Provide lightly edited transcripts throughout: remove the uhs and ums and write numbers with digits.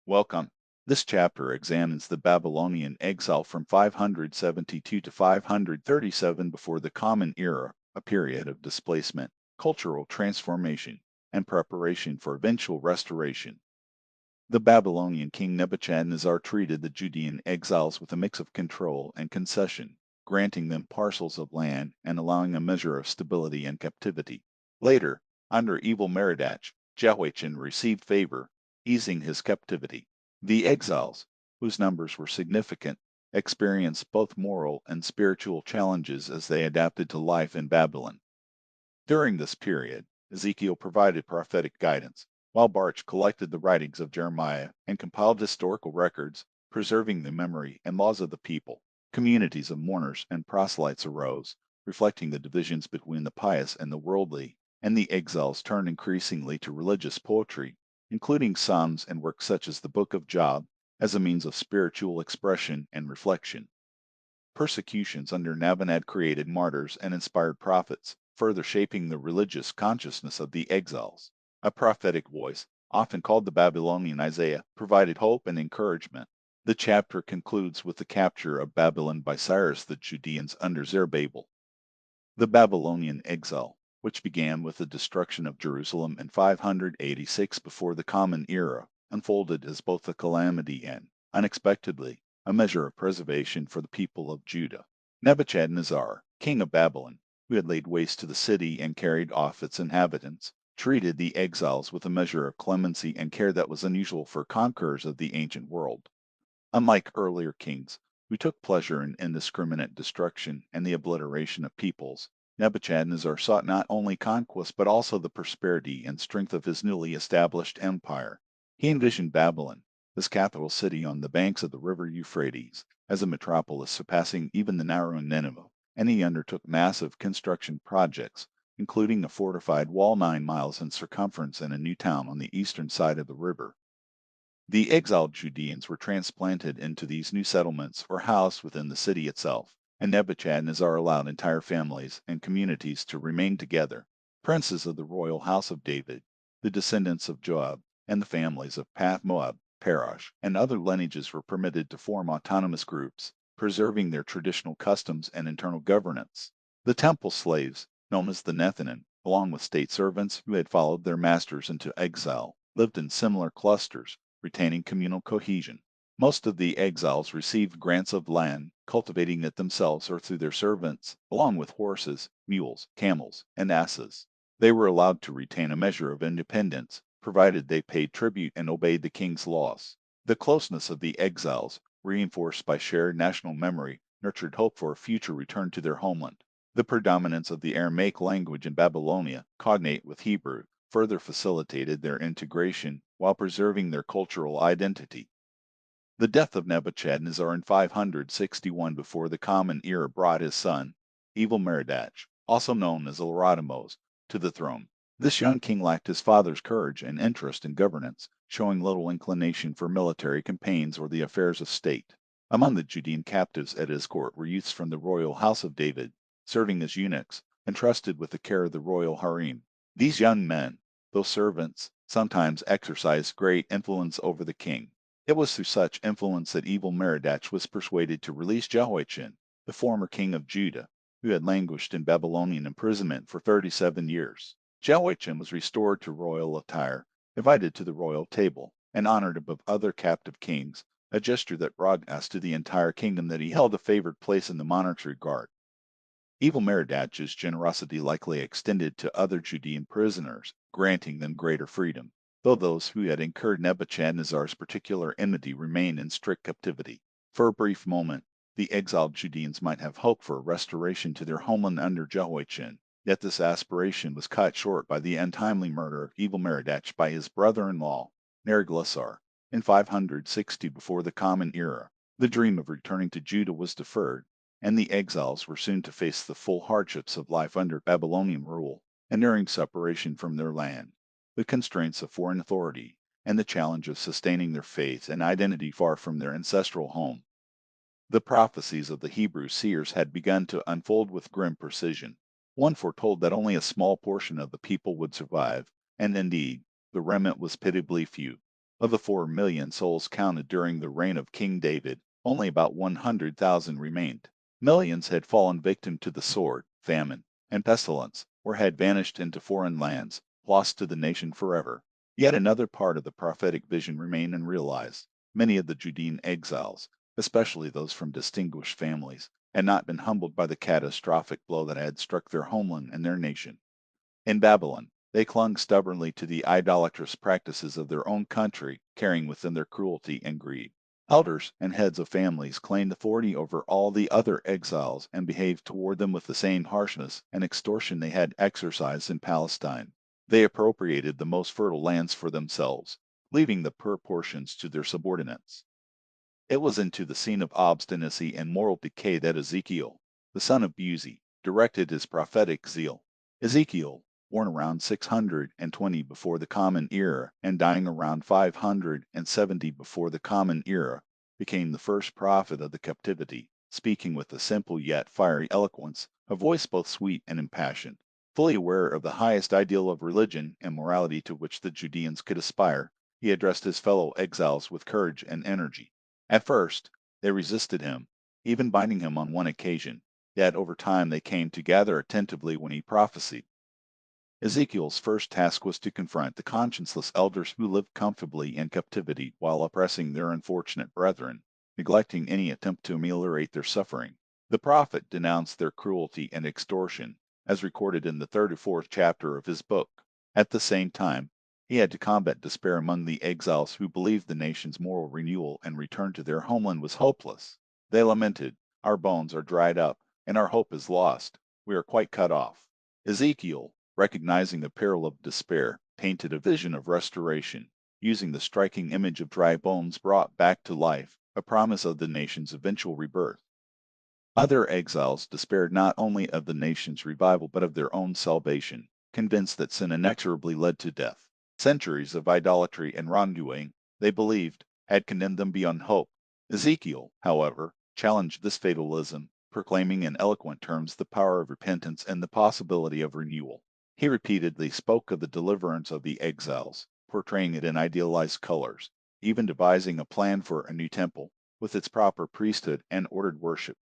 Welcome. This chapter examines the Babylonian exile from 572 to 537 before the Common Era, a period of displacement, cultural transformation, and preparation for eventual restoration. The Babylonian king Nebuchadnezzar treated the Judean exiles with a mix of control and concession, granting them parcels of land and allowing a measure of stability in captivity. Later, under evil Merodach, Jehoiachin received favor, easing his captivity. The exiles, whose numbers were significant, experienced both moral and spiritual challenges as they adapted to life in Babylon. During this period, Ezekiel provided prophetic guidance, while Barch collected the writings of Jeremiah and compiled historical records, preserving the memory and laws of the people. Communities of mourners and proselytes arose, reflecting the divisions between the pious and the worldly, and the exiles turned increasingly to religious poetry, including psalms and works such as the Book of Job, as a means of spiritual expression and reflection. Persecutions under Nabonid created martyrs and inspired prophets, further shaping the religious consciousness of the exiles. A prophetic voice, often called the Babylonian Isaiah, provided hope and encouragement. The chapter concludes with the capture of Babylon by Cyrus the Judeans under Zerubbabel. The Babylonian exile, which began with the destruction of Jerusalem in 586 before the Common Era, unfolded as both a calamity and, unexpectedly, a measure of preservation for the people of Judah. Nebuchadnezzar, king of Babylon, who had laid waste to the city and carried off its inhabitants, treated the exiles with a measure of clemency and care that was unusual for conquerors of the ancient world. Unlike earlier kings, who took pleasure in indiscriminate destruction and the obliteration of peoples, Nebuchadnezzar sought not only conquest but also the prosperity and strength of his newly established empire. He envisioned Babylon, his capital city on the banks of the river Euphrates, as a metropolis surpassing even the narrow Nineveh, and he undertook massive construction projects, including a fortified wall 9 miles in circumference and a new town on the eastern side of the river. The exiled Judeans were transplanted into these new settlements or housed within the city itself, and Nebuchadnezzar allowed entire families and communities to remain together. Princes of the royal house of David, the descendants of Joab, and the families of Moab, Parash, and other lineages were permitted to form autonomous groups, preserving their traditional customs and internal governance. The temple slaves, known as the Nethinim, along with state servants who had followed their masters into exile, lived in similar clusters, retaining communal cohesion. Most of the exiles received grants of land, cultivating it themselves or through their servants, along with horses, mules, camels, and asses. They were allowed to retain a measure of independence, provided they paid tribute and obeyed the king's laws. The closeness of the exiles, reinforced by shared national memory, nurtured hope for a future return to their homeland. The predominance of the Aramaic language in Babylonia, cognate with Hebrew, further facilitated their integration while preserving their cultural identity. The death of Nebuchadnezzar in 561 before the Common Era brought his son, evil Merodach, also known as Eladamose, to the throne. This young king lacked his father's courage and interest in governance, showing little inclination for military campaigns or the affairs of state. Among the Judean captives at his court were youths from the royal house of David, serving as eunuchs, entrusted with the care of the royal harem. These young men, though servants, sometimes exercised great influence over the king. It was through such influence that evil Merodach was persuaded to release Jehoiachin, the former king of Judah, who had languished in Babylonian imprisonment for 37 years. Jehoiachin was restored to royal attire, invited to the royal table, and honored above other captive kings, a gesture that broadcast to the entire kingdom that he held a favored place in the monarch's regard. Evil Merodach's generosity likely extended to other Judean prisoners, granting them greater freedom, though those who had incurred Nebuchadnezzar's particular enmity remained in strict captivity. For a brief moment, the exiled Judeans might have hoped for a restoration to their homeland under Jehoiachin, yet this aspiration was cut short by the untimely murder of evil Merodach by his brother-in-law, Neriglissar, in 560 before the Common Era. The dream of returning to Judah was deferred, and the exiles were soon to face the full hardships of life under Babylonian rule, enduring separation from their land, the constraints of foreign authority, and the challenge of sustaining their faith and identity far from their ancestral home. The prophecies of the Hebrew seers had begun to unfold with grim precision. One foretold that only a small portion of the people would survive, and indeed, the remnant was pitiably few. Of the 4 million souls counted during the reign of King David, only about 100,000 remained. Millions had fallen victim to the sword, famine, and pestilence, or had vanished into foreign lands, lost to the nation forever. Yet another part of the prophetic vision remained unrealized. Many of the Judean exiles, especially those from distinguished families, had not been humbled by the catastrophic blow that had struck their homeland and their nation. In Babylon, they clung stubbornly to the idolatrous practices of their own country, carrying within their cruelty and greed. Elders and heads of families claimed authority over all the other exiles and behaved toward them with the same harshness and extortion they had exercised in Palestine. They appropriated the most fertile lands for themselves, leaving the poor portions to their subordinates. It was into the scene of obstinacy and moral decay that Ezekiel, the son of Buzi, directed his prophetic zeal. Ezekiel, born around 620 before the Common Era and dying around 570 before the Common Era, became the first prophet of the captivity, speaking with a simple yet fiery eloquence, a voice both sweet and impassioned. Fully aware of the highest ideal of religion and morality to which the Judeans could aspire, he addressed his fellow exiles with courage and energy. At first, they resisted him, even biting him on one occasion, yet over time they came to gather attentively when he prophesied. Ezekiel's first task was to confront the conscienceless elders who lived comfortably in captivity while oppressing their unfortunate brethren, neglecting any attempt to ameliorate their suffering. The prophet denounced their cruelty and extortion, as recorded in the third or fourth chapter of his book. At the same time, he had to combat despair among the exiles who believed the nation's moral renewal and return to their homeland was hopeless. They lamented, "Our bones are dried up, and our hope is lost. We are quite cut off." Ezekiel, recognizing the peril of despair, painted a vision of restoration, using the striking image of dry bones brought back to life, a promise of the nation's eventual rebirth. Other exiles despaired not only of the nation's revival but of their own salvation, convinced that sin inexorably led to death. Centuries of idolatry and wrongdoing, they believed, had condemned them beyond hope. Ezekiel, however, challenged this fatalism, proclaiming in eloquent terms the power of repentance and the possibility of renewal. He repeatedly spoke of the deliverance of the exiles, portraying it in idealized colors, even devising a plan for a new temple, with its proper priesthood and ordered worship.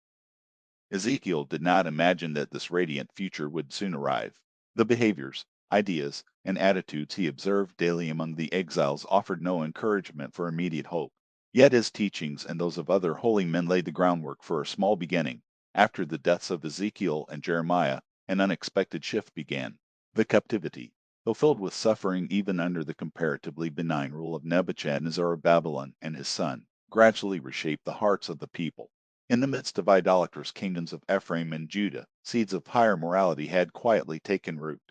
Ezekiel did not imagine that this radiant future would soon arrive. The behaviors, ideas, and attitudes he observed daily among the exiles offered no encouragement for immediate hope. Yet his teachings and those of other holy men laid the groundwork for a small beginning. After the deaths of Ezekiel and Jeremiah, an unexpected shift began. The captivity, though filled with suffering even under the comparatively benign rule of Nebuchadnezzar of Babylon and his son, gradually reshaped the hearts of the people. In the midst of idolatrous kingdoms of Ephraim and Judah, seeds of higher morality had quietly taken root.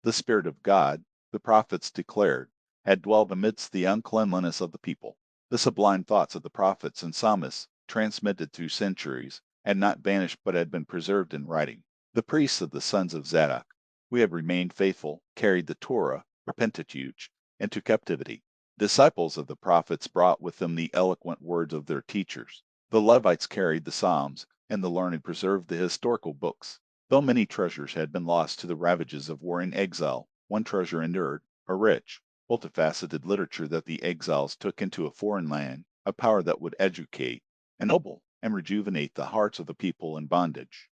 The Spirit of God, the prophets declared, had dwelt amidst the uncleanliness of the people. The sublime thoughts of the prophets and psalmists, transmitted through centuries, had not vanished but had been preserved in writing. The priests of the sons of Zadok, who had remained faithful, carried the Torah, or Pentateuch, into captivity. Disciples of the prophets brought with them the eloquent words of their teachers. The Levites carried the Psalms, and the learned preserved the historical books. Though many treasures had been lost to the ravages of war and exile, one treasure endured, a rich, multifaceted literature that the exiles took into a foreign land, a power that would educate, ennoble, and rejuvenate the hearts of the people in bondage.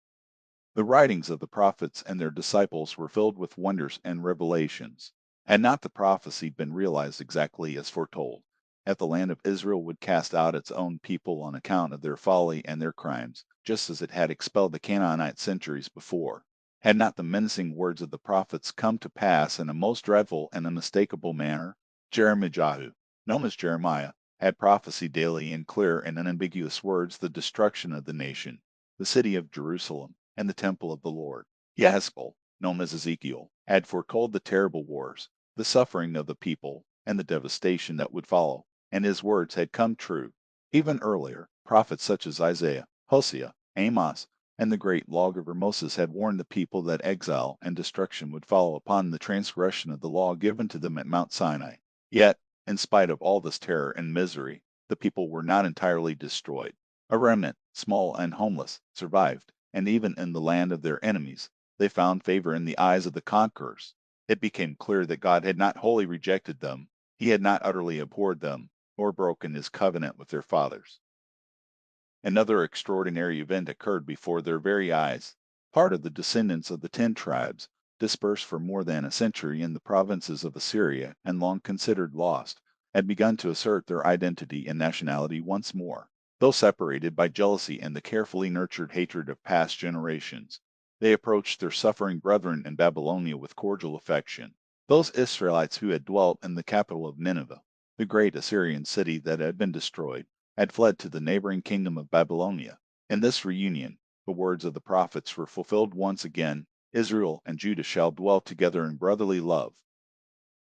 The writings of the prophets and their disciples were filled with wonders and revelations. Had not the prophecy been realized exactly as foretold, that the land of Israel would cast out its own people on account of their folly and their crimes, just as it had expelled the Canaanites centuries before, had not the menacing words of the prophets come to pass in a most dreadful and unmistakable manner, Jeremiah, known as Jeremiah, had prophesied daily in clear and unambiguous words the destruction of the nation, the city of Jerusalem, and the temple of the Lord. Yahzkel, known as Ezekiel, had foretold the terrible wars, the suffering of the people, and the devastation that would follow, and his words had come true. Even earlier, prophets such as Isaiah, Hosea, Amos, and the great lawgiver Moses had warned the people that exile and destruction would follow upon the transgression of the law given to them at Mount Sinai. Yet, in spite of all this terror and misery, the people were not entirely destroyed. A remnant, small and homeless, survived, and even in the land of their enemies, they found favor in the eyes of the conquerors. It became clear that God had not wholly rejected them. He had not utterly abhorred them, or broken his covenant with their fathers. Another extraordinary event occurred before their very eyes. Part of the descendants of the 10 tribes, dispersed for more than a century in the provinces of Assyria and long considered lost, had begun to assert their identity and nationality once more. Though separated by jealousy and the carefully nurtured hatred of past generations, they approached their suffering brethren in Babylonia with cordial affection. Those Israelites who had dwelt in the capital of Nineveh, the great Assyrian city that had been destroyed, had fled to the neighboring kingdom of Babylonia. In this reunion, the words of the prophets were fulfilled once again: Israel and Judah shall dwell together in brotherly love.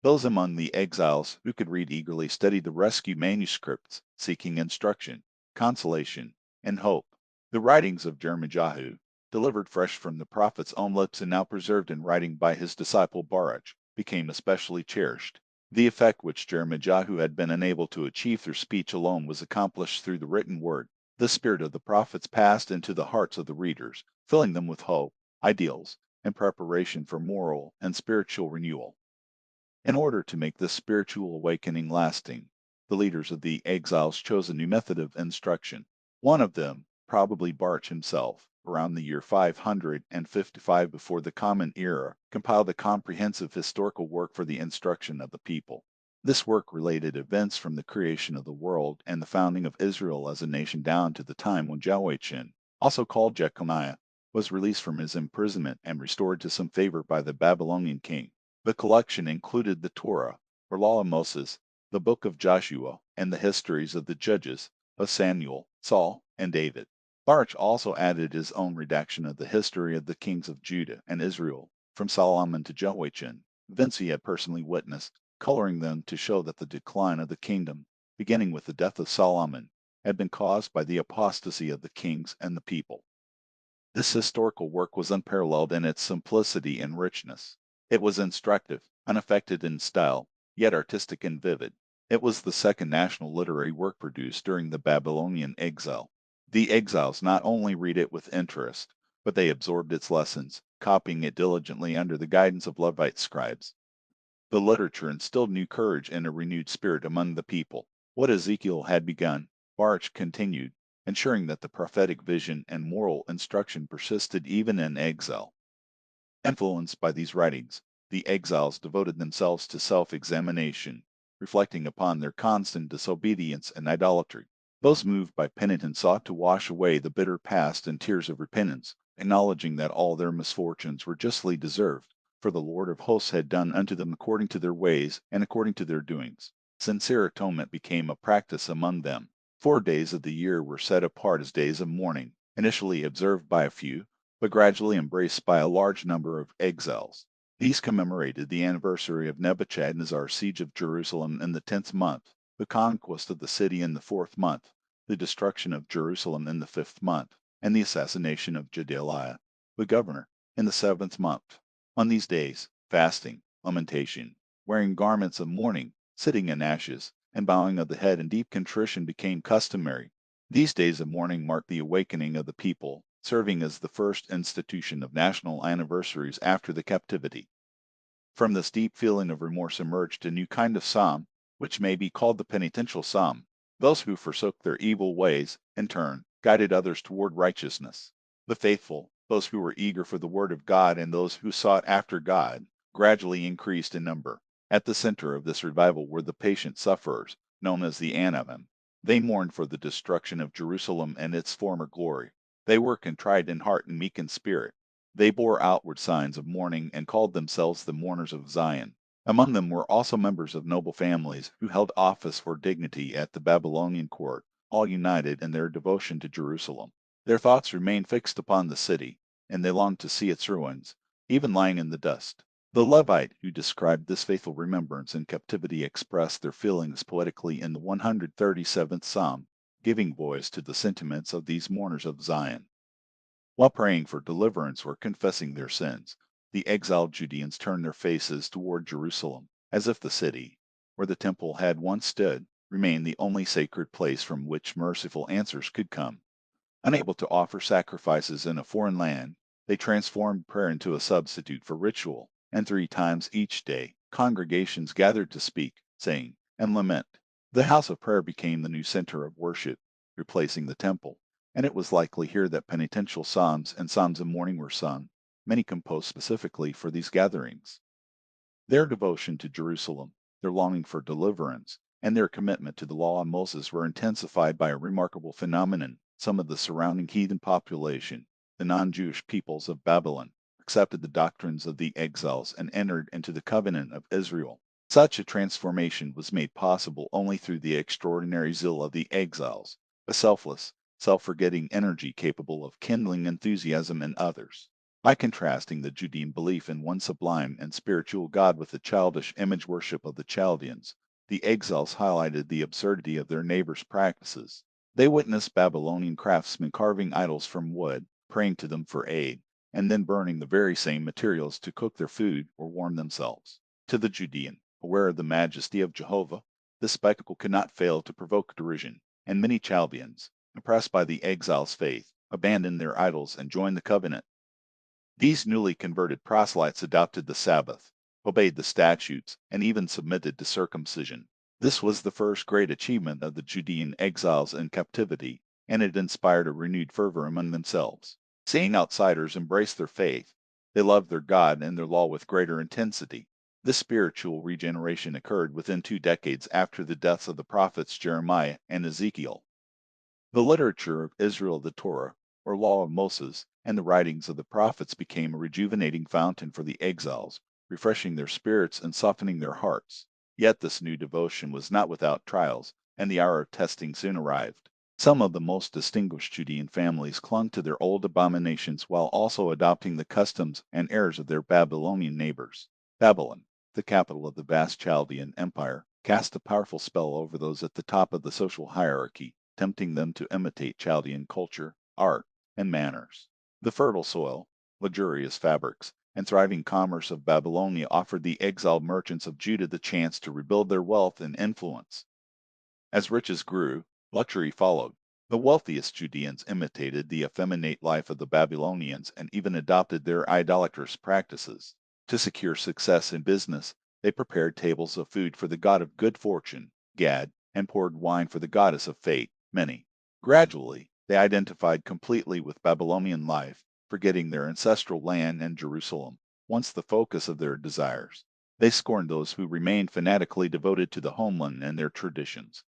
Those among the exiles who could read eagerly studied the rescued manuscripts, seeking instruction, consolation, and hope. The writings of Jeremiah, delivered fresh from the prophet's own lips and now preserved in writing by his disciple Baruch, became especially cherished. The effect which Jeremiah had been unable to achieve through speech alone was accomplished through the written word. The spirit of the prophets passed into the hearts of the readers, filling them with hope, ideals, and preparation for moral and spiritual renewal. In order to make this spiritual awakening lasting, the leaders of the exiles chose a new method of instruction. One of them, probably Baruch himself, around the year 555 before the Common Era, compiled a comprehensive historical work for the instruction of the people. This work related events from the creation of the world and the founding of Israel as a nation down to the time when Jehoiachin, also called Jeconiah, was released from his imprisonment and restored to some favor by the Babylonian king. The collection included the Torah, or Law of Moses, the Book of Joshua, and the histories of the judges, of Samuel, Saul, and David. Baruch also added his own redaction of the history of the kings of Judah and Israel, from Solomon to Jehoiachin, events he had personally witnessed, coloring them to show that the decline of the kingdom, beginning with the death of Solomon, had been caused by the apostasy of the kings and the people. This historical work was unparalleled in its simplicity and richness. It was instructive, unaffected in style, yet artistic and vivid. It was the second national literary work produced during the Babylonian exile. The exiles not only read it with interest, but they absorbed its lessons, copying it diligently under the guidance of Levite scribes. The literature instilled new courage and a renewed spirit among the people. What Ezekiel had begun, Baruch continued, ensuring that the prophetic vision and moral instruction persisted even in exile. Influenced by these writings, the exiles devoted themselves to self-examination, reflecting upon their constant disobedience and idolatry. Those moved by penitence sought to wash away the bitter past in tears of repentance, acknowledging that all their misfortunes were justly deserved, for the Lord of hosts had done unto them according to their ways and according to their doings. Sincere atonement became a practice among them. 4 days of the year were set apart as days of mourning, initially observed by a few, but gradually embraced by a large number of exiles. These commemorated the anniversary of Nebuchadnezzar's siege of Jerusalem in the 10th month, the conquest of the city in the 4th month, the destruction of Jerusalem in the 5th month, and the assassination of Gedaliah, the governor, in the 7th month. On these days, fasting, lamentation, wearing garments of mourning, sitting in ashes, and bowing of the head in deep contrition became customary. These days of mourning marked the awakening of the people, serving as the first institution of national anniversaries after the captivity. From this deep feeling of remorse emerged a new kind of psalm, which may be called the penitential psalm. Those who forsook their evil ways, in turn, guided others toward righteousness. The faithful, those who were eager for the word of God and those who sought after God, gradually increased in number. At the center of this revival were the patient sufferers, known as the Anamim. They mourned for the destruction of Jerusalem and its former glory. They were contrite in heart and meek in spirit. They bore outward signs of mourning and called themselves the mourners of Zion. Among them were also members of noble families who held office or dignity at the Babylonian court, all united in their devotion to Jerusalem. Their thoughts remained fixed upon the city, and they longed to see its ruins, even lying in the dust. The Levite who described this faithful remembrance in captivity expressed their feelings poetically in the 137th Psalm, giving voice to the sentiments of these mourners of Zion. While praying for deliverance or confessing their sins, the exiled Judeans turned their faces toward Jerusalem, as if the city, where the temple had once stood, remained the only sacred place from which merciful answers could come. Unable to offer sacrifices in a foreign land, they transformed prayer into a substitute for ritual, and 3 times each day congregations gathered to speak, saying, and lament. The house of prayer became the new center of worship, replacing the temple, and it was likely here that penitential psalms and psalms of mourning were sung, many composed specifically for these gatherings. Their devotion to Jerusalem, their longing for deliverance, and their commitment to the law of Moses were intensified by a remarkable phenomenon. Some of the surrounding heathen population, the non-Jewish peoples of Babylon, accepted the doctrines of the exiles and entered into the covenant of Israel. Such a transformation was made possible only through the extraordinary zeal of the exiles, a selfless, self-forgetting energy capable of kindling enthusiasm in others. By contrasting the Judean belief in one sublime and spiritual God with the childish image worship of the Chaldeans, the exiles highlighted the absurdity of their neighbors' practices. They witnessed Babylonian craftsmen carving idols from wood, praying to them for aid, and then burning the very same materials to cook their food or warm themselves. To the Judean, aware of the majesty of Jehovah, this spectacle could not fail to provoke derision, and many Chaldeans, impressed by the exiles' faith, abandoned their idols and joined the covenant. These newly converted proselytes adopted the Sabbath, obeyed the statutes, and even submitted to circumcision. This was the first great achievement of the Judean exiles in captivity, and it inspired a renewed fervor among themselves. Seeing outsiders embrace their faith, they loved their God and their law with greater intensity. This spiritual regeneration occurred within 2 decades after the deaths of the prophets Jeremiah and Ezekiel. The literature of Israel, the Torah, or Law of Moses, and the writings of the prophets became a rejuvenating fountain for the exiles, refreshing their spirits and softening their hearts. Yet this new devotion was not without trials, and the hour of testing soon arrived. Some of the most distinguished Judean families clung to their old abominations while also adopting the customs and errors of their Babylonian neighbors. Babylon, the capital of the vast Chaldean empire, cast a powerful spell over those at the top of the social hierarchy, tempting them to imitate Chaldean culture, art, and manners. The fertile soil, luxurious fabrics, and thriving commerce of Babylonia offered the exiled merchants of Judah the chance to rebuild their wealth and influence. As riches grew, luxury followed. The wealthiest Judeans imitated the effeminate life of the Babylonians and even adopted their idolatrous practices. To secure success in business, they prepared tables of food for the god of good fortune, Gad, and poured wine for the goddess of fate, Mene. Gradually, they identified completely with Babylonian life, forgetting their ancestral land and Jerusalem, once the focus of their desires. They scorned those who remained fanatically devoted to the homeland and their traditions.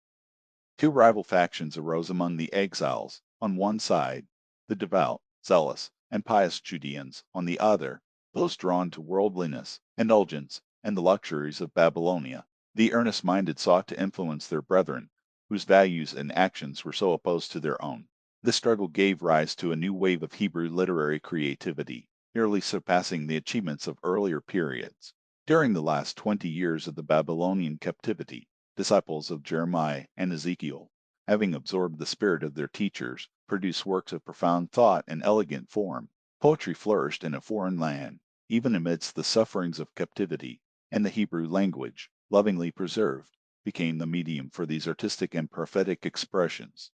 Two rival factions arose among the exiles. On one side, the devout, zealous, and pious Judeans; on the other, those drawn to worldliness, indulgence, and the luxuries of Babylonia. The earnest-minded sought to influence their brethren, whose values and actions were so opposed to their own. This struggle gave rise to a new wave of Hebrew literary creativity, nearly surpassing the achievements of earlier periods. During the last 20 years of the Babylonian captivity, disciples of Jeremiah and Ezekiel, having absorbed the spirit of their teachers, produced works of profound thought and elegant form. Poetry flourished in a foreign land, even amidst the sufferings of captivity, and the Hebrew language, lovingly preserved, became the medium for these artistic and prophetic expressions.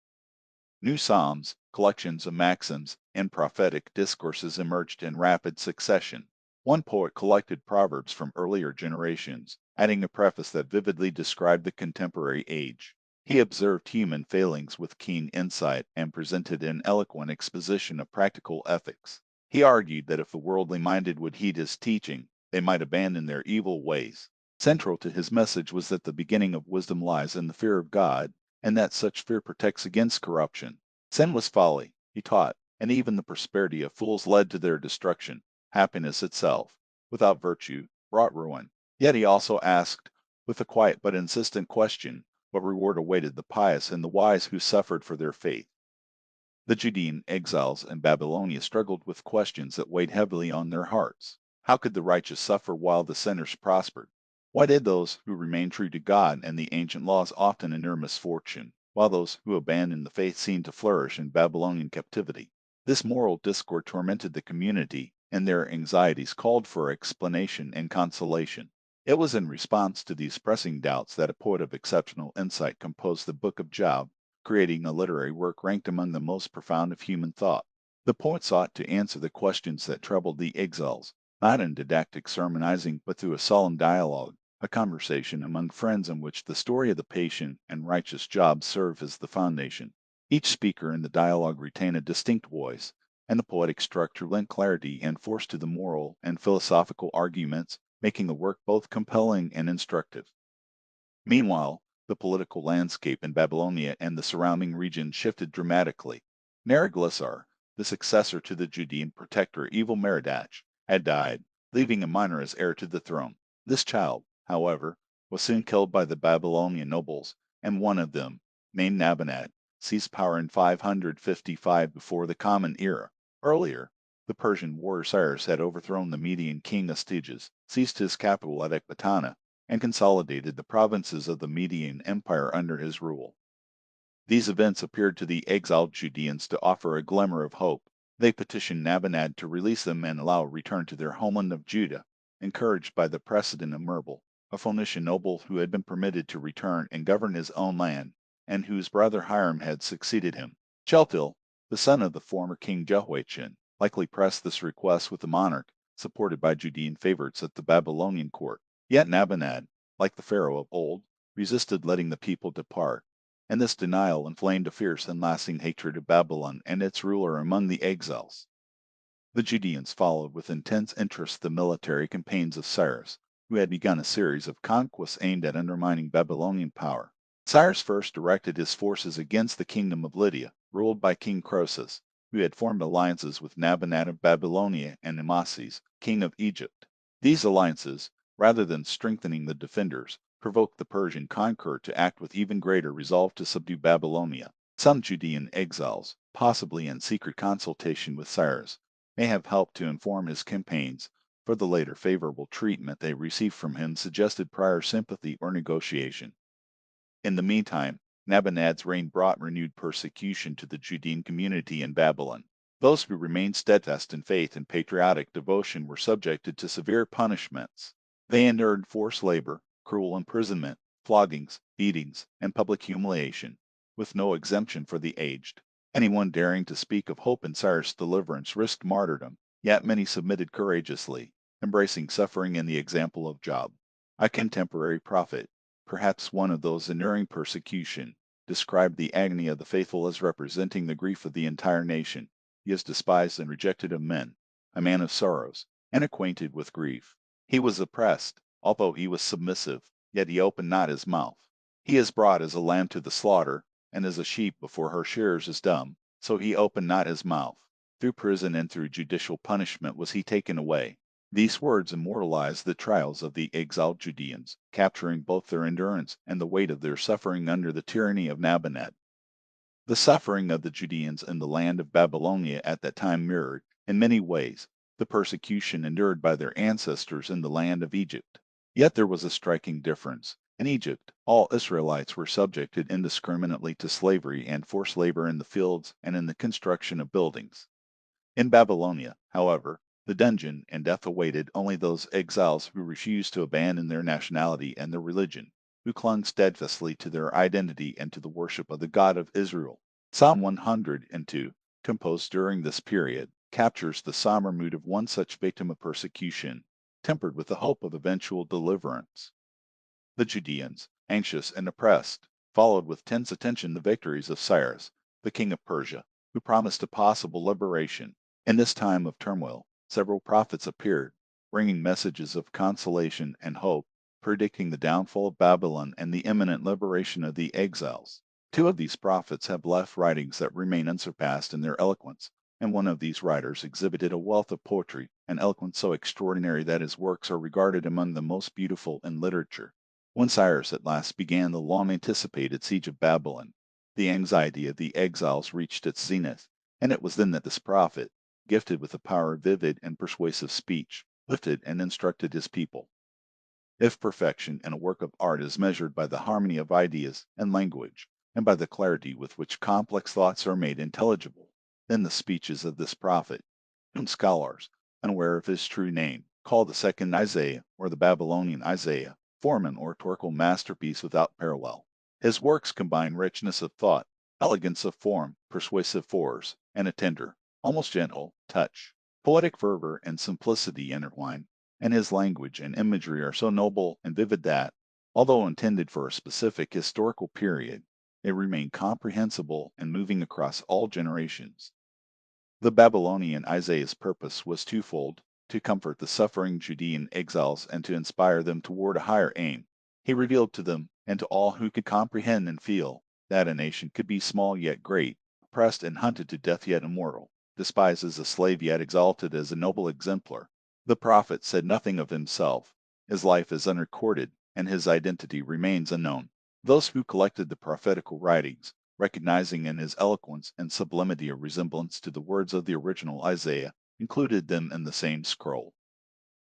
New psalms, collections of maxims, and prophetic discourses emerged in rapid succession. One poet collected proverbs from earlier generations, adding a preface that vividly described the contemporary age. He observed human failings with keen insight and presented an eloquent exposition of practical ethics. He argued that if the worldly minded would heed his teaching, they might abandon their evil ways. Central to his message was that the beginning of wisdom lies in the fear of God, and that such fear protects against corruption. Sin was folly, he taught, and even the prosperity of fools led to their destruction. Happiness itself, without virtue, brought ruin. Yet he also asked, with a quiet but insistent question, what reward awaited the pious and the wise who suffered for their faith. The Judean exiles in Babylonia struggled with questions that weighed heavily on their hearts. How could the righteous suffer while the sinners prospered? Why did those who remained true to God and the ancient laws often endure misfortune, while those who abandoned the faith seemed to flourish in Babylonian captivity? This moral discord tormented the community, and their anxieties called for explanation and consolation. It was in response to these pressing doubts that a poet of exceptional insight composed the Book of Job, creating a literary work ranked among the most profound of human thought. The poet sought to answer the questions that troubled the exiles, not in didactic sermonizing, but through a solemn dialogue, a conversation among friends in which the story of the patient and righteous Job serve as the foundation. Each speaker in the dialogue retained a distinct voice, and the poetic structure lent clarity and force to the moral and philosophical arguments, making the work both compelling and instructive. Meanwhile, the political landscape in Babylonia and the surrounding region shifted dramatically. Neriglissar, the successor to the Judean protector Evil-Merodach, had died, leaving a minor as heir to the throne. This child, however, was soon killed by the Babylonian nobles, and one of them, named Nabonid, seized power in 555 before the Common Era. Earlier, the Persian warrior Cyrus had overthrown the Median king Astyages, seized his capital at Ecbatana, and consolidated the provinces of the Median Empire under his rule. These events appeared to the exiled Judeans to offer a glimmer of hope. They petitioned Nabonid to release them and allow a return to their homeland of Judah, encouraged by the precedent of Merbal, a Phoenician noble who had been permitted to return and govern his own land, and whose brother Hiram had succeeded him. Cheltil, the son of the former king Jehoiachin, likely pressed this request with the monarch, supported by Judean favorites at the Babylonian court. Yet Nabonid, like the Pharaoh of old, resisted letting the people depart, and this denial inflamed a fierce and lasting hatred of Babylon and its ruler among the exiles. The Judeans followed with intense interest the military campaigns of Cyrus, who had begun a series of conquests aimed at undermining Babylonian power. Cyrus first directed his forces against the kingdom of Lydia, ruled by King Croesus, who had formed alliances with Nabonid of Babylonia and Amasis, king of Egypt. These alliances, rather than strengthening the defenders, provoked the Persian conqueror to act with even greater resolve to subdue Babylonia. Some Judean exiles, possibly in secret consultation with Cyrus, may have helped to inform his campaigns, for the later favorable treatment they received from him suggested prior sympathy or negotiation. In the meantime, Nabonid's reign brought renewed persecution to the Judean community in Babylon. Those who remained steadfast in faith and patriotic devotion were subjected to severe punishments. They endured forced labor, cruel imprisonment, floggings, beatings, and public humiliation, with no exemption for the aged. Anyone daring to speak of hope in Cyrus' deliverance risked martyrdom, yet many submitted courageously, embracing suffering in the example of Job. A contemporary prophet, perhaps one of those enduring persecution, described the agony of the faithful as representing the grief of the entire nation. He is despised and rejected of men, a man of sorrows, and acquainted with grief. He was oppressed, although he was submissive, yet he opened not his mouth. He is brought as a lamb to the slaughter, and as a sheep before her shearers is dumb, so he opened not his mouth. Through prison and through judicial punishment was he taken away. These words immortalize the trials of the exiled Judeans, capturing both their endurance and the weight of their suffering under the tyranny of Nabonid. The suffering of the Judeans in the land of Babylonia at that time mirrored, in many ways, the persecution endured by their ancestors in the land of Egypt. Yet there was a striking difference. In Egypt, all Israelites were subjected indiscriminately to slavery and forced labor in the fields and in the construction of buildings. In Babylonia, however, the dungeon and death awaited only those exiles who refused to abandon their nationality and their religion, who clung steadfastly to their identity and to the worship of the God of Israel. Psalm 102, composed during this period, captures the somber mood of one such victim of persecution, tempered with the hope of eventual deliverance. The Judeans, anxious and oppressed, followed with tense attention the victories of Cyrus, the king of Persia, who promised a possible liberation. In this time of turmoil, several prophets appeared, bringing messages of consolation and hope, predicting the downfall of Babylon and the imminent liberation of the exiles. Two of these prophets have left writings that remain unsurpassed in their eloquence, and one of these writers exhibited a wealth of poetry and eloquence so extraordinary that his works are regarded among the most beautiful in literature. When Cyrus at last began the long-anticipated siege of Babylon, the anxiety of the exiles reached its zenith, and it was then that this prophet, gifted with the power of vivid and persuasive speech, lifted and instructed his people. If perfection in a work of art is measured by the harmony of ideas and language, and by the clarity with which complex thoughts are made intelligible, then the speeches of this prophet, whom scholars, unaware of his true name, call the second Isaiah or the Babylonian Isaiah, form an oratorical masterpiece without parallel. His works combine richness of thought, elegance of form, persuasive force, and a tender, almost gentle, touch. Poetic fervor and simplicity intertwine, and his language and imagery are so noble and vivid that, although intended for a specific historical period, they remain comprehensible and moving across all generations. The Babylonian Isaiah's purpose was twofold: to comfort the suffering Judean exiles and to inspire them toward a higher aim. He revealed to them, and to all who could comprehend and feel, that a nation could be small yet great, oppressed and hunted to death yet immortal, despised as a slave yet exalted as a noble exemplar. The prophet said nothing of himself. His life is unrecorded, and his identity remains unknown. Those who collected the prophetical writings, recognizing in his eloquence and sublimity a resemblance to the words of the original Isaiah, included them in the same scroll.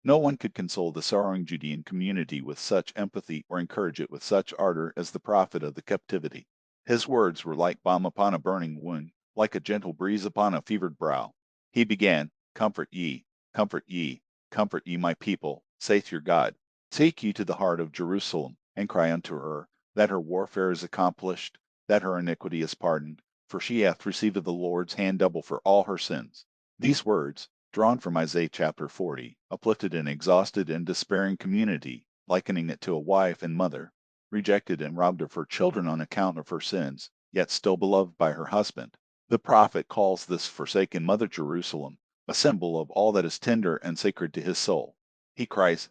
No one could console the sorrowing Judean community with such empathy or encourage it with such ardor as the prophet of the captivity. His words were like balm upon a burning wound, like a gentle breeze upon a fevered brow. He began, Comfort ye, comfort ye, comfort ye my people, saith your God. Take ye to the heart of Jerusalem, and cry unto her, that her warfare is accomplished, that her iniquity is pardoned, for she hath received of the Lord's hand double for all her sins. These words, drawn from Isaiah chapter 40, uplifted an exhausted and despairing community, likening it to a wife and mother, rejected and robbed of her children on account of her sins, yet still beloved by her husband. The prophet calls this forsaken Mother Jerusalem a symbol of all that is tender and sacred to his soul. He cries,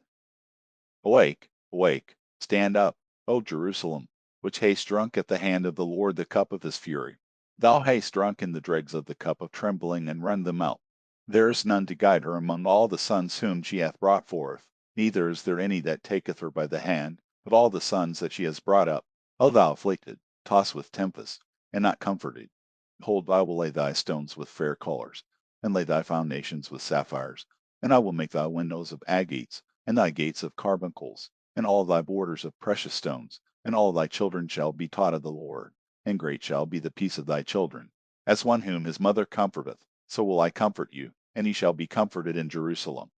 Awake, awake, stand up, O Jerusalem, which hast drunk at the hand of the Lord the cup of his fury. Thou hast drunk in the dregs of the cup of trembling and run them out. There is none to guide her among all the sons whom she hath brought forth, neither is there any that taketh her by the hand, but all the sons that she has brought up. O thou afflicted, tossed with tempest, and not comforted, behold, I will lay thy stones with fair colors, and lay thy foundations with sapphires, and I will make thy windows of agates, and thy gates of carbuncles, and all thy borders of precious stones, and all thy children shall be taught of the Lord, and great shall be the peace of thy children. As one whom his mother comforteth, so will I comfort you, and ye shall be comforted in Jerusalem.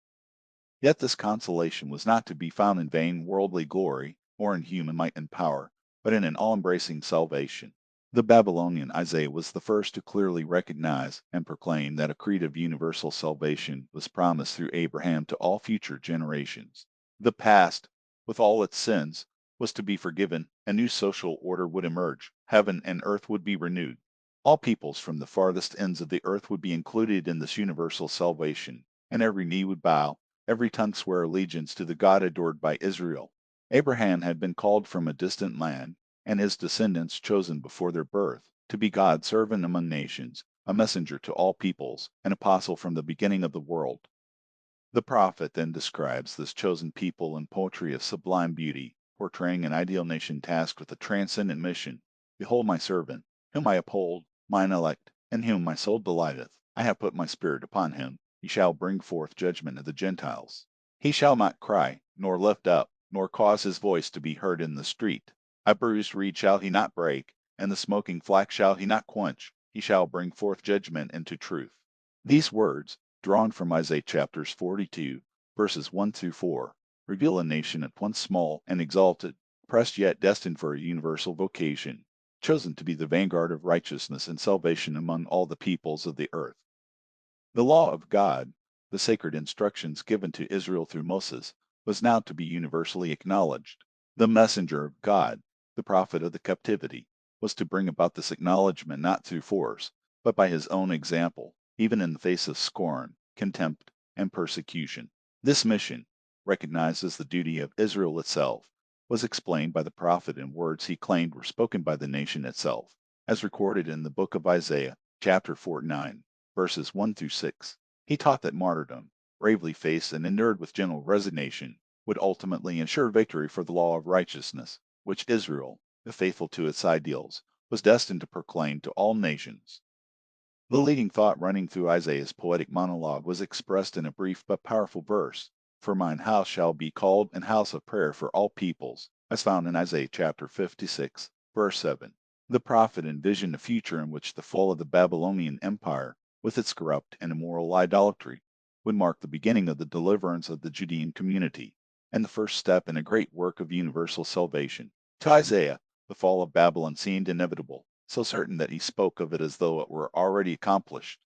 Yet this consolation was not to be found in vain worldly glory, or in human might and power, but in an all-embracing salvation. The Babylonian Isaiah was the first to clearly recognize and proclaim that a creed of universal salvation was promised through Abraham to all future generations. The past, with all its sins, was to be forgiven, a new social order would emerge, heaven and earth would be renewed. All peoples from the farthest ends of the earth would be included in this universal salvation, and every knee would bow, every tongue swear allegiance to the God adored by Israel. Abraham had been called from a distant land, and his descendants chosen before their birth, to be God's servant among nations, a messenger to all peoples, an apostle from the beginning of the world. The prophet then describes this chosen people in poetry of sublime beauty, portraying an ideal nation tasked with a transcendent mission. Behold my servant, whom I uphold, mine elect, in whom my soul delighteth. I have put my spirit upon him. He shall bring forth judgment of the Gentiles. He shall not cry, nor lift up, nor cause his voice to be heard in the street. A bruised reed shall he not break, and the smoking flax shall he not quench. He shall bring forth judgment into truth. These words, drawn from Isaiah chapters 42, verses 1 through 4, reveal a nation at once small and exalted, oppressed yet destined for a universal vocation, chosen to be the vanguard of righteousness and salvation among all the peoples of the earth. The law of God, the sacred instructions given to Israel through Moses, was now to be universally acknowledged. The messenger of God, the prophet of the captivity, was to bring about this acknowledgment not through force, but by his own example, even in the face of scorn, contempt, and persecution. This mission, recognized as the duty of Israel itself, was explained by the prophet in words he claimed were spoken by the nation itself, as recorded in the book of Isaiah, chapter 49, verses 1 through 6. He taught that martyrdom, bravely faced and endured with gentle resignation, would ultimately ensure victory for the law of righteousness, which Israel, if faithful to its ideals, was destined to proclaim to all nations. The leading thought running through Isaiah's poetic monologue was expressed in a brief but powerful verse: For mine house shall be called an house of prayer for all peoples, as found in Isaiah chapter 56, verse 7. The prophet envisioned a future in which the fall of the Babylonian Empire, with its corrupt and immoral idolatry, would mark the beginning of the deliverance of the Judean community, and the first step in a great work of universal salvation. To Isaiah, the fall of Babylon seemed inevitable, so certain that he spoke of it as though it were already accomplished.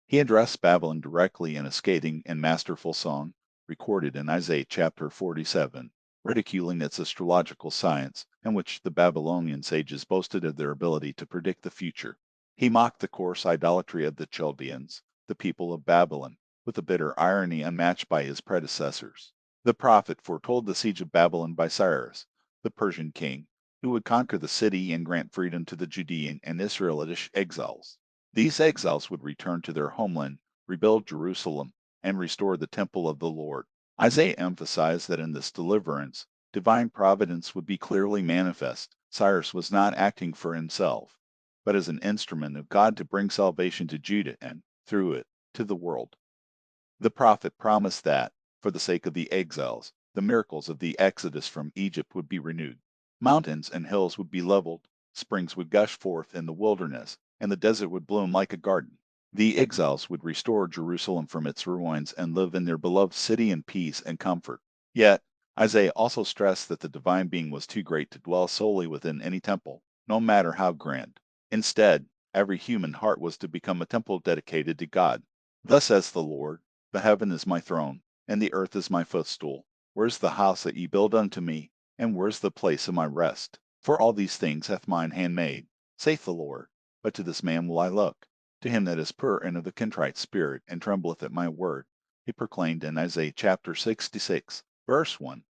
He addressed Babylon directly in a scathing and masterful song, recorded in Isaiah chapter 47, ridiculing its astrological science, in which the Babylonian sages boasted of their ability to predict the future. He mocked the coarse idolatry of the Chaldeans, the people of Babylon, with a bitter irony unmatched by his predecessors. The prophet foretold the siege of Babylon by Cyrus, the Persian king, who would conquer the city and grant freedom to the Judean and Israelitish exiles. These exiles would return to their homeland, rebuild Jerusalem, and restore the temple of the Lord. Isaiah emphasized that in this deliverance, divine providence would be clearly manifest. Cyrus was not acting for himself, but as an instrument of God to bring salvation to Judah and, through it, to the world. The prophet promised that, for the sake of the exiles, the miracles of the exodus from Egypt would be renewed. Mountains and hills would be leveled, springs would gush forth in the wilderness, and the desert would bloom like a garden. The exiles would restore Jerusalem from its ruins and live in their beloved city in peace and comfort. Yet, Isaiah also stressed that the divine being was too great to dwell solely within any temple, no matter how grand. Instead, every human heart was to become a temple dedicated to God. Thus says the Lord, the heaven is my throne, and the earth is my footstool. Where's the house that ye build unto me, and where's the place of my rest? For all these things hath mine hand made, saith the Lord. But to this man will I look, to him that is pure and of the contrite spirit, and trembleth at my word. He proclaimed in Isaiah chapter 66, verse 1.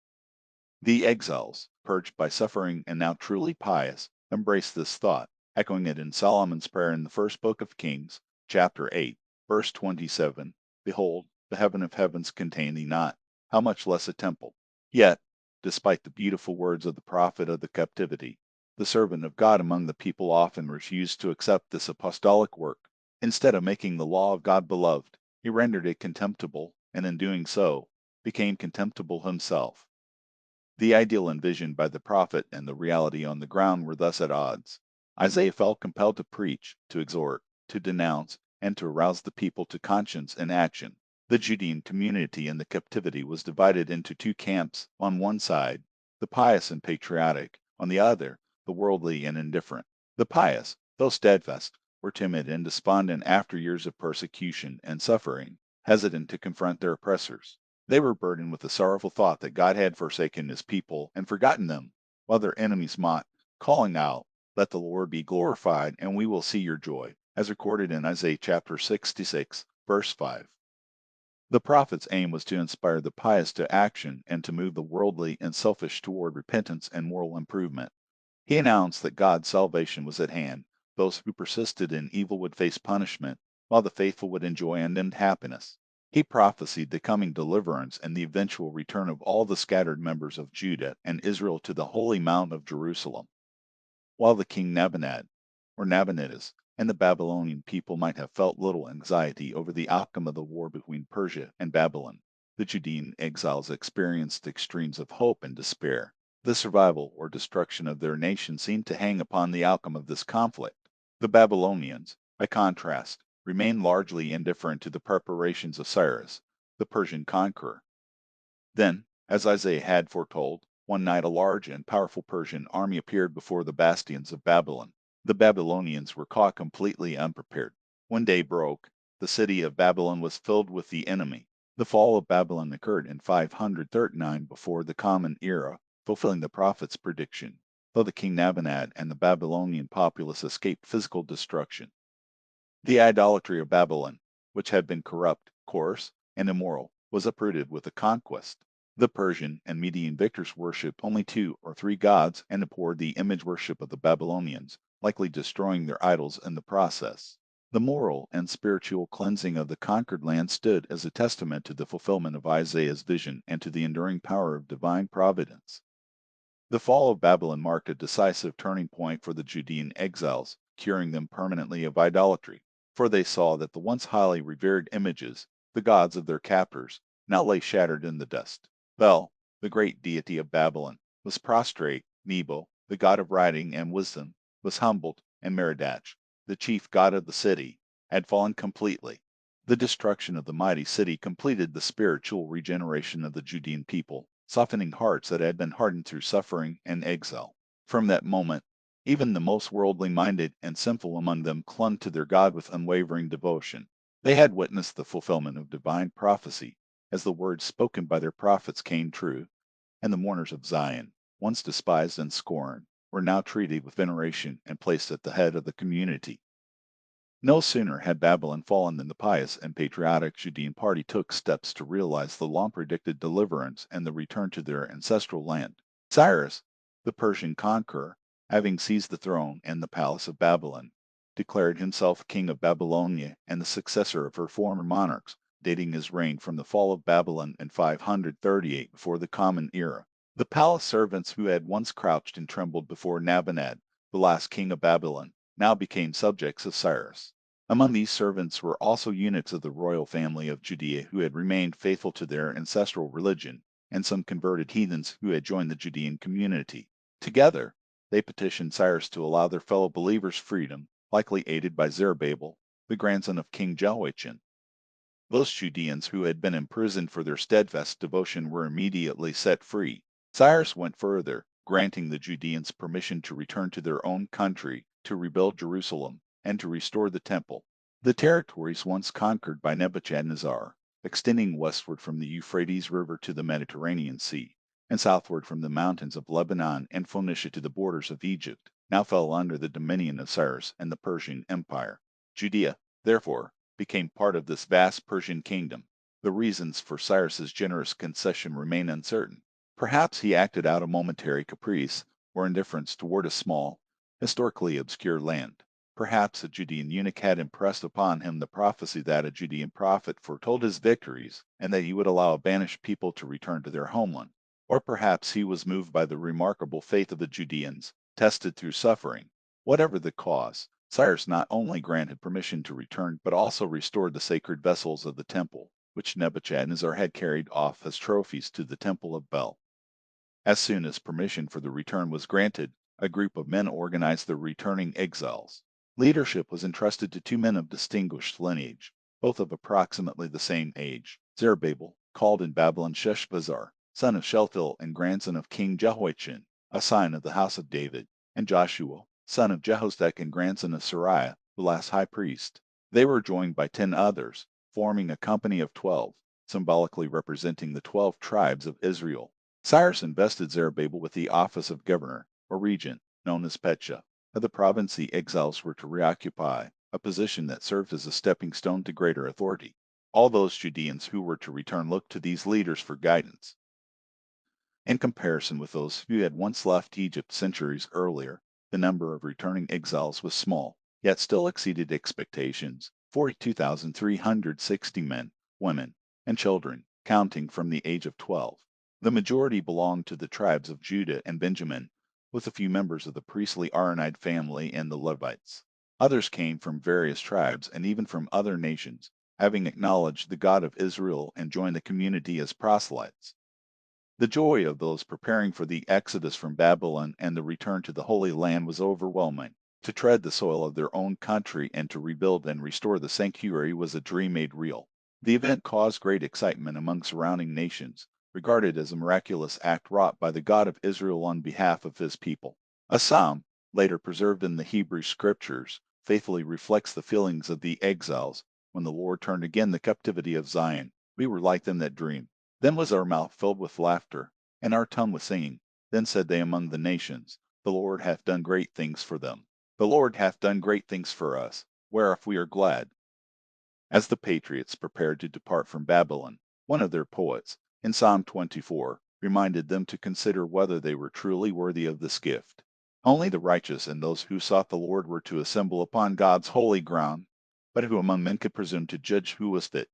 The exiles, purged by suffering and now truly pious, embraced this thought, echoing it in Solomon's prayer in the first book of Kings, chapter 8, verse 27. Behold, the heaven of heavens contain thee not, how much less a temple. Yet, despite the beautiful words of the prophet of the captivity, the servant of God among the people often refused to accept this apostolic work. Instead of making the law of God beloved, he rendered it contemptible, and in doing so, became contemptible himself. The ideal envisioned by the prophet and the reality on the ground were thus at odds. Isaiah felt compelled to preach, to exhort, to denounce, and to arouse the people to conscience and action. The Judean community in the captivity was divided into two camps: on one side, the pious and patriotic; on the other, the worldly and indifferent. The pious, though steadfast, were timid and despondent after years of persecution and suffering, hesitant to confront their oppressors. They were burdened with the sorrowful thought that God had forsaken his people and forgotten them, while their enemies mocked, calling out, "Let the Lord be glorified, and we will see your joy," as recorded in Isaiah chapter 66, verse 5. The prophet's aim was to inspire the pious to action and to move the worldly and selfish toward repentance and moral improvement. He announced that God's salvation was at hand. Those who persisted in evil would face punishment, while the faithful would enjoy unending happiness. He prophesied the coming deliverance and the eventual return of all the scattered members of Judah and Israel to the holy mount of Jerusalem. While the king Nabonidus, and the Babylonian people might have felt little anxiety over the outcome of the war between Persia and Babylon, the Judean exiles experienced extremes of hope and despair. The survival or destruction of their nation seemed to hang upon the outcome of this conflict. The Babylonians, by contrast, remained largely indifferent to the preparations of Cyrus, the Persian conqueror. Then, as Isaiah had foretold, one night a large and powerful Persian army appeared before the bastions of Babylon. The Babylonians were caught completely unprepared. When day broke, the city of Babylon was filled with the enemy. The fall of Babylon occurred in 539 before the Common Era, fulfilling the prophet's prediction, though the king Nabonid and the Babylonian populace escaped physical destruction. The idolatry of Babylon, which had been corrupt, coarse, and immoral, was uprooted with the conquest. The Persian and Median victors worshipped only 2 or 3 gods and abhorred the image worship of the Babylonians, likely destroying their idols in the process. The moral and spiritual cleansing of the conquered land stood as a testament to the fulfillment of Isaiah's vision and to the enduring power of divine providence. The fall of Babylon marked a decisive turning point for the Judean exiles, curing them permanently of idolatry, for they saw that the once highly revered images, the gods of their captors, now lay shattered in the dust. Bel, the great deity of Babylon, was prostrate; Nebo, the god of writing and wisdom, was humbled; and Merodach, the chief god of the city, had fallen completely. The destruction of the mighty city completed the spiritual regeneration of the Judean people, softening hearts that had been hardened through suffering and exile. From that moment, even the most worldly minded and sinful among them clung to their God with unwavering devotion. They had witnessed the fulfillment of divine prophecy. as the words spoken by their prophets came true, and the mourners of Zion, once despised and scorned, were now treated with veneration and placed at the head of the community. No sooner had Babylon fallen than the pious and patriotic Judean party took steps to realize the long-predicted deliverance and the return to their ancestral land. Cyrus, the Persian conqueror, having seized the throne and the palace of Babylon, declared himself king of Babylonia and the successor of her former monarchs, dating his reign from the fall of Babylon in 538 before the Common Era. The palace servants who had once crouched and trembled before Nabonid, the last king of Babylon, now became subjects of Cyrus. Among these servants were also eunuchs of the royal family of Judea who had remained faithful to their ancestral religion, and some converted heathens who had joined the Judean community. Together, they petitioned Cyrus to allow their fellow believers freedom, likely aided by Zerubbabel, the grandson of King Jehoiachin. Those Judeans who had been imprisoned for their steadfast devotion were immediately set free. Cyrus went further, granting the Judeans permission to return to their own country, to rebuild Jerusalem, and to restore the temple. The territories once conquered by Nebuchadnezzar, extending westward from the Euphrates River to the Mediterranean Sea, and southward from the mountains of Lebanon and Phoenicia to the borders of Egypt, now fell under the dominion of Cyrus and the Persian Empire. Judea, therefore, became part of this vast Persian kingdom. The reasons for Cyrus's generous concession remain uncertain. Perhaps he acted out a momentary caprice or indifference toward a small, historically obscure land. Perhaps a Judean eunuch had impressed upon him the prophecy that a Judean prophet foretold his victories, and that he would allow a banished people to return to their homeland. Or perhaps he was moved by the remarkable faith of the Judeans, tested through suffering. Whatever the cause, Cyrus not only granted permission to return, but also restored the sacred vessels of the temple, which Nebuchadnezzar had carried off as trophies to the temple of Bel. As soon as permission for the return was granted, a group of men organized the returning exiles. Leadership was entrusted to two men of distinguished lineage, both of approximately the same age: Zerubbabel, called in Babylon Sheshbazzar, son of Shealtiel and grandson of King Jehoiachin, a scion of the house of David, and Joshua, son of Jehozadak and grandson of Sariah, the last high priest. They were joined by 10 others, forming a company of 12, symbolically representing the 12 tribes of Israel. Cyrus invested Zerubbabel with the office of governor, or regent, known as Pecha, of the province the exiles were to reoccupy, a position that served as a stepping stone to greater authority. All those Judeans who were to return looked to these leaders for guidance. In comparison with those who had once left Egypt centuries earlier, the number of returning exiles was small, yet still exceeded expectations: 42,360 men, women, and children, counting from the age of 12. The majority belonged to the tribes of Judah and Benjamin, with a few members of the priestly Aaronite family and the Levites. Others came from various tribes and even from other nations, having acknowledged the God of Israel and joined the community as proselytes. The joy of those preparing for the exodus from Babylon and the return to the Holy Land was overwhelming. To tread the soil of their own country and to rebuild and restore the sanctuary was a dream made real. The event caused great excitement among surrounding nations, regarded as a miraculous act wrought by the God of Israel on behalf of his people. A psalm, later preserved in the Hebrew Scriptures, faithfully reflects the feelings of the exiles when the Lord turned again the captivity of Zion. We were like them that dream. Then was our mouth filled with laughter, and our tongue with singing. Then said they among the nations, The Lord hath done great things for them. The Lord hath done great things for us, whereof we are glad. As the patriots prepared to depart from Babylon, one of their poets, in Psalm 24, reminded them to consider whether they were truly worthy of this gift. Only the righteous and those who sought the Lord were to assemble upon God's holy ground, but who among men could presume to judge who was fit